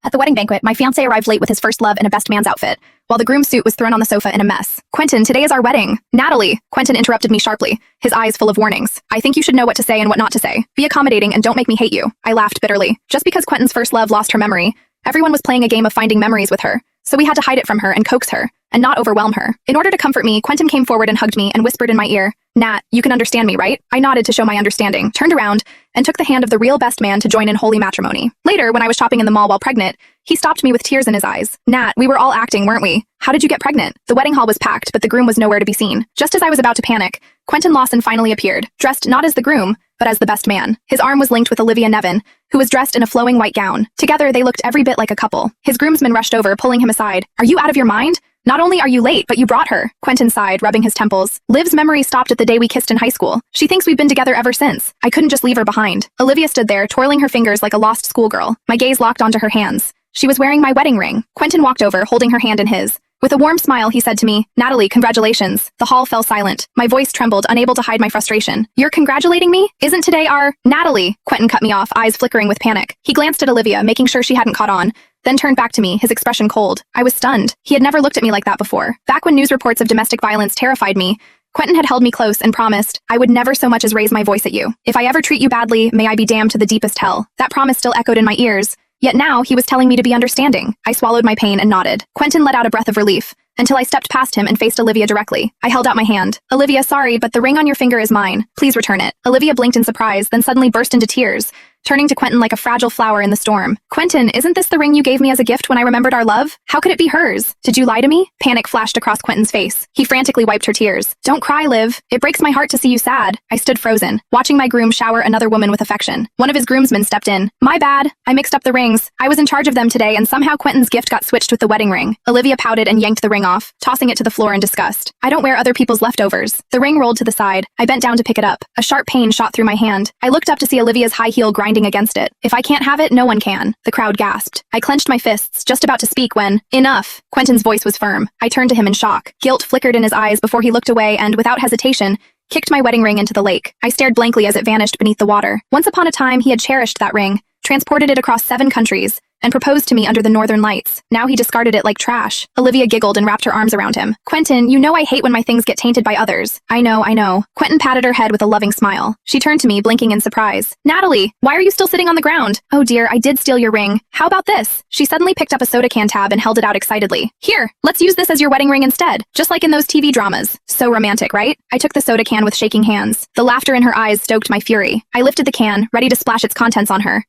At the wedding banquet, my fiancé arrived late with his first love in a best man's outfit, while the groom's suit was thrown on the sofa in a mess. Quentin, today is our wedding. Natalie! Quentin interrupted me sharply, his eyes full of warnings. I think you should know what to say and what not to say. Be accommodating and don't make me hate you. I laughed bitterly. Just because Quentin's first love lost her memory, everyone was playing a game of finding memories with her, so we had to hide it from her and coax her, and not overwhelm her. In order to comfort me, Quentin came forward and hugged me and whispered in my ear, Nat, you can understand me, right? I nodded to show my understanding, turned around, and took the hand of the real best man to join in holy matrimony. Later, when I was shopping in the mall while pregnant, he stopped me with tears in his eyes. Nat, we were all acting, weren't we? How did you get pregnant? The wedding hall was packed, but the groom was nowhere to be seen. Just as I was about to panic, Quentin Lawson finally appeared, dressed not as the groom, but as the best man. His arm was linked with Olivia Nevin, who was dressed in a flowing white gown. Together, they looked every bit like a couple. His groomsmen rushed over, pulling him aside. Are you out of your mind? Not only are you late, but you brought her. Quentin sighed, rubbing his temples. Liv's memory stopped at the day we kissed in high school. She thinks we've been together ever since. I couldn't just leave her behind. Olivia stood there, twirling her fingers like a lost schoolgirl. My gaze locked onto her hands. She was wearing my wedding ring. Quentin walked over, holding her hand in his. With a warm smile, he said to me, Natalie, congratulations. The hall fell silent. My voice trembled, unable to hide my frustration. You're congratulating me? Isn't today our— Natalie? Quentin cut me off, eyes flickering with panic. He glanced at Olivia, making sure she hadn't caught on, then turned back to me, his expression cold. I was stunned. He had never looked at me like that before. Back when news reports of domestic violence terrified me, Quentin had held me close and promised, I would never so much as raise my voice at you. If I ever treat you badly, may I be damned to the deepest hell. That promise still echoed in my ears. Yet now, he was telling me to be understanding. I swallowed my pain and nodded. Quentin let out a breath of relief, until I stepped past him and faced Olivia directly. I held out my hand. Olivia, sorry, but the ring on your finger is mine. Please return it. Olivia blinked in surprise, then suddenly burst into tears, turning to Quentin like a fragile flower in the storm. Quentin, isn't this the ring you gave me as a gift when I remembered our love? How could it be hers? Did you lie to me? Panic flashed across Quentin's face. He frantically wiped her tears. Don't cry, Liv. It breaks my heart to see you sad. I stood frozen, watching my groom shower another woman with affection. One of his groomsmen stepped in. My bad. I mixed up the rings. I was in charge of them today, and somehow Quentin's gift got switched with the wedding ring. Olivia pouted and yanked the ring off, tossing it to the floor in disgust. I don't wear other people's leftovers. The ring rolled to the side. I bent down to pick it up. A sharp pain shot through my hand. I looked up to see Olivia's high heel grinding against it. If I can't have it, no one can. The crowd gasped. I clenched my fists, just about to speak when— Enough! Quentin's voice was firm. I turned to him in shock. Guilt flickered in his eyes before he looked away and, without hesitation, kicked my wedding ring into the lake. I stared blankly as it vanished beneath the water. Once upon a time, he had cherished that ring, transported it across 7 countries, and proposed to me under the northern lights. Now he discarded it like trash. Olivia giggled and wrapped her arms around him. Quentin, you know I hate when my things get tainted by others. I know. Quentin patted her head with a loving smile. She turned to me, blinking in surprise. Natalie, why are you still sitting on the ground? Oh dear, I did steal your ring. How about this? She suddenly picked up a soda can tab and held it out excitedly. Here, let's use this as your wedding ring instead, just like in those TV dramas. So romantic, right? I took the soda can with shaking hands. The laughter in her eyes stoked my fury. I lifted the can, ready to splash its contents on her.